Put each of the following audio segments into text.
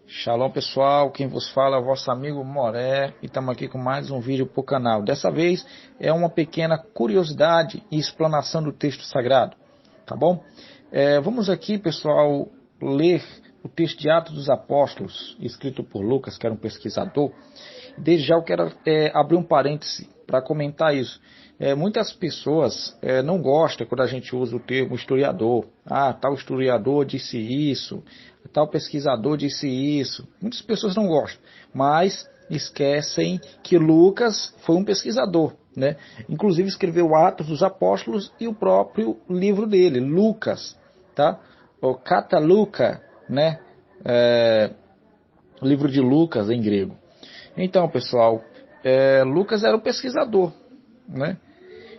Shalom pessoal, quem vos fala é o vosso amigo Moré e estamos aqui com mais um vídeo para o canal. Dessa vez é uma pequena curiosidade e explanação do texto sagrado, tá bom? Vamos aqui pessoal ler o texto de Atos dos Apóstolos, escrito por Lucas, que era um pesquisador. Desde já eu quero abrir um parêntese para comentar isso. Muitas pessoas não gostam quando a gente usa o termo historiador. Tal historiador disse isso, tal pesquisador disse isso. Muitas pessoas não gostam, mas esquecem que Lucas foi um pesquisador, né? Inclusive escreveu Atos dos Apóstolos e o próprio livro dele, Lucas, tá? O Cataluca, né? O livro de Lucas em grego. Então, pessoal, Lucas era um pesquisador, né?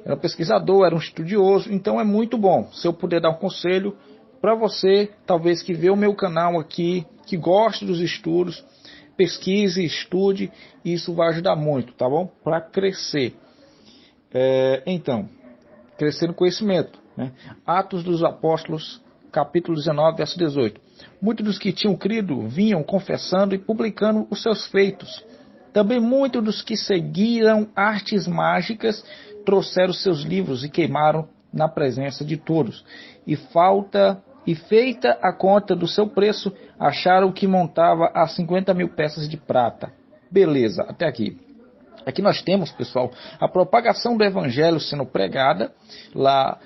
Era um pesquisador, era um estudioso, então é muito bom. Se eu puder dar um conselho para você, talvez que vê o meu canal aqui, que goste dos estudos, pesquise, estude, e isso vai ajudar muito, tá bom? Para crescer. Então, crescer no conhecimento, né? Atos dos Apóstolos, capítulo 19, verso 18. Muitos dos que tinham crido vinham confessando e publicando os seus feitos. Também muitos dos que seguiram artes mágicas trouxeram seus livros e queimaram na presença de todos. E feita a conta do seu preço, acharam que montava a 50 mil peças de prata. Beleza, até aqui. Aqui nós temos, pessoal, a propagação do evangelho sendo pregada lá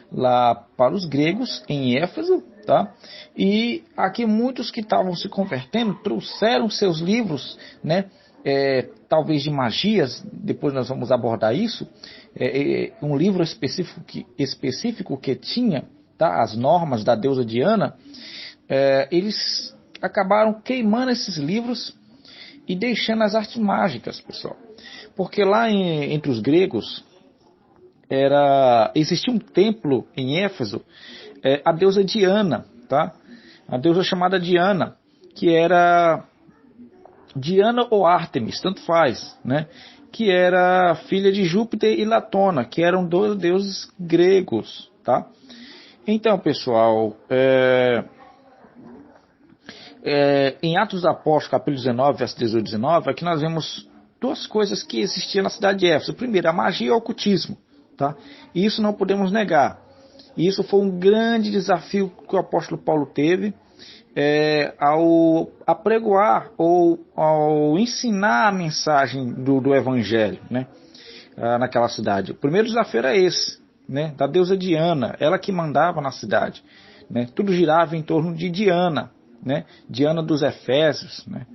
para os gregos, em Éfeso, tá? E aqui muitos que estavam se convertendo trouxeram seus livros, né? Talvez de magias, depois nós vamos abordar isso, um livro específico que tinha, tá? As normas da deusa Diana, eles acabaram queimando esses livros e deixando as artes mágicas, pessoal. Porque lá entre os gregos existia um templo em Éfeso, a deusa Diana, tá? A deusa chamada Diana, que era Diana ou Ártemis, tanto faz, né? Que era filha de Júpiter e Latona, que eram dois deuses gregos, tá? Então, pessoal, em Atos dos Apóstolos, capítulo 19, verso 18 e 19, aqui nós vemos duas coisas que existiam na cidade de Éfeso. Primeiro, a magia e o ocultismo, tá? E isso não podemos negar. E isso foi um grande desafio que o apóstolo Paulo teve ao apregoar ou ao ensinar a mensagem do evangelho, né? Naquela cidade. O primeiro desafio era esse, né? Da deusa Diana, ela que mandava na cidade, né? Tudo girava em torno de Diana, né? Diana dos Efésios, né?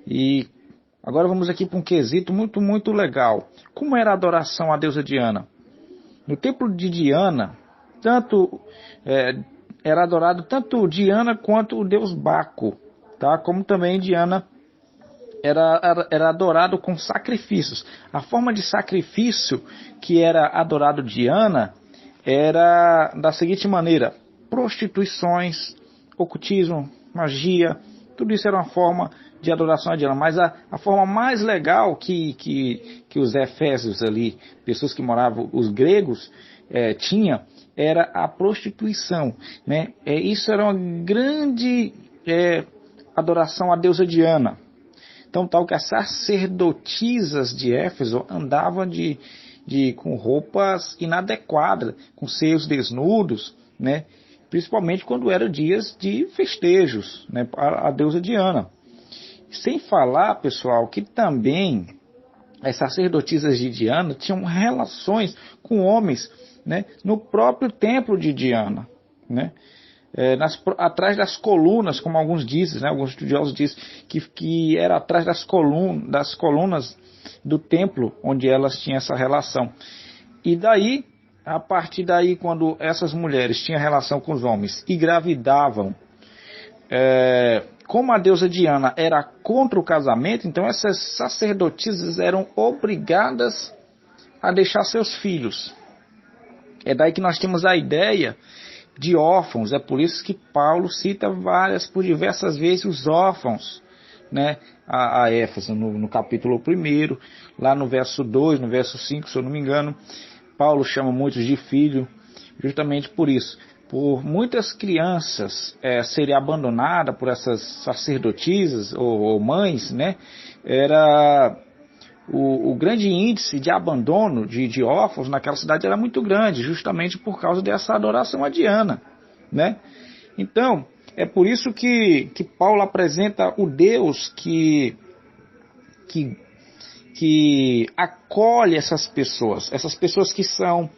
E agora vamos aqui para um quesito muito, muito legal. Como era a adoração à deusa Diana? No templo de Diana, era adorado tanto Diana quanto o deus Baco, tá? Como também Diana era adorado com sacrifícios. A forma de sacrifício que era adorado Diana era da seguinte maneira: prostituições, ocultismo, magia, tudo isso era uma forma de adoração a Diana. Mas a forma mais legal que os efésios ali, pessoas que moravam, os gregos, tinha, era a prostituição, né? Isso era uma grande adoração à deusa Diana. Então, tal que as sacerdotisas de Éfeso andavam com roupas inadequadas, com seios desnudos, né? Principalmente quando eram dias de festejos, né, para a deusa Diana. Sem falar, pessoal, que também as sacerdotisas de Diana tinham relações com homens, né, no próprio templo de Diana, né? Atrás das colunas, como alguns dizem, né, alguns estudiosos dizem que era atrás das colunas do templo onde elas tinham essa relação. E daí, a partir daí, quando essas mulheres tinham relação com os homens e gravidavam, como a deusa Diana era contra o casamento, então essas sacerdotisas eram obrigadas a deixar seus filhos. É daí que nós temos a ideia de órfãos. É por isso que Paulo cita por diversas vezes os órfãos, né, a Éfeso, no capítulo 1, lá no verso 2, no verso 5, se eu não me engano, Paulo chama muitos de filho, justamente por isso, por muitas crianças serem abandonadas por essas sacerdotisas ou mães, né? Era o grande índice de abandono de órfãos naquela cidade era muito grande, justamente por causa dessa adoração a Diana, né? Então, é por isso que Paulo apresenta o Deus que acolhe essas pessoas que são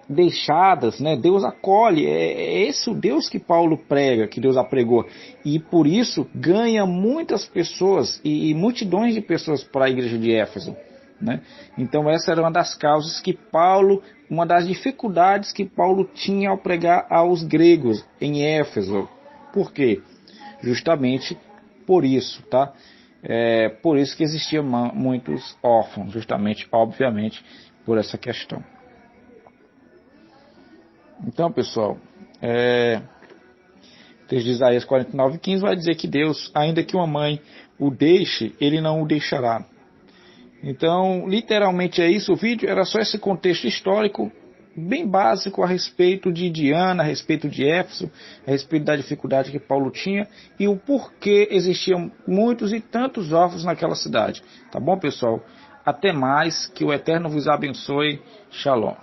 deixadas, né? Deus acolhe, é esse o Deus que Paulo prega, que Deus apregou, e por isso ganha muitas pessoas e multidões de pessoas para a igreja de Éfeso, né? Então essa era uma das causas que Paulo, uma das dificuldades que Paulo tinha ao pregar aos gregos em Éfeso. Por quê? Justamente por isso, tá? Por isso que existiam muitos órfãos, justamente, obviamente, por essa questão. Então, pessoal, texto de Isaías 49:15 vai dizer que Deus, ainda que uma mãe o deixe, ele não o deixará. Então, literalmente é isso. O vídeo era só esse contexto histórico bem básico a respeito de Diana, a respeito de Éfeso, a respeito da dificuldade que Paulo tinha e o porquê existiam muitos e tantos órfãos naquela cidade. Tá bom, pessoal? Até mais, que o Eterno vos abençoe. Shalom.